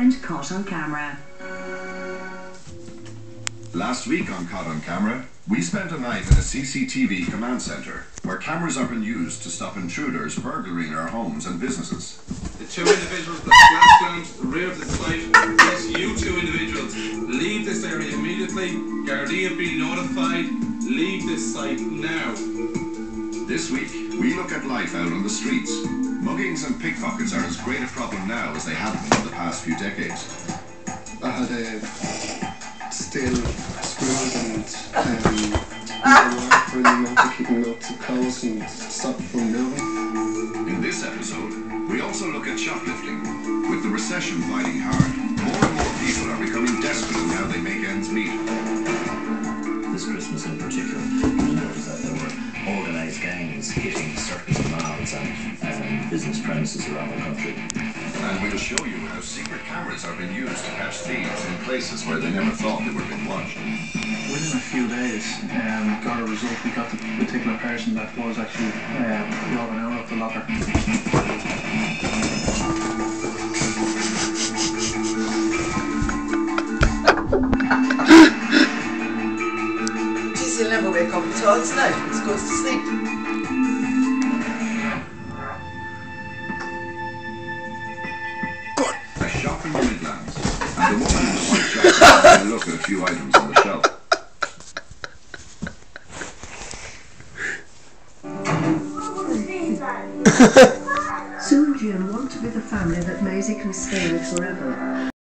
and Caught on Camera. Last week on Caught on Camera, we spent a night in a CCTV command centre where cameras are being used to stop intruders burglaring our homes and businesses. The two individuals that flash the rear of the site, yes, you two individuals, leave this area immediately. Gardaí be notified. Leave this site now. This week, we look at life out on the streets. Muggings and pickpockets are as great a problem now as they have been in the past few decades. I had a steel screws and wire for the motor keeping lots of cows and stop it from moving. In this episode, we also look at shoplifting. With the recession biting hard, more and more people are becoming desperate in how they make ends meet. This Christmas in particular, you noticed that there were organised gangs hitting certain malls and business premises around the country. And we'll show you how secret cameras are being used to catch thieves in places where they never thought they were being watched. Within a few days, got a result. We got the particular person that was actually robbing out of the locker. He'll never wake up at all tonight. He goes to sleep. A shop in the Midlands, and a woman in a white jacket having a look at a few items on the shelf. Sue and Jim want to be the family that Maisie can stay with forever.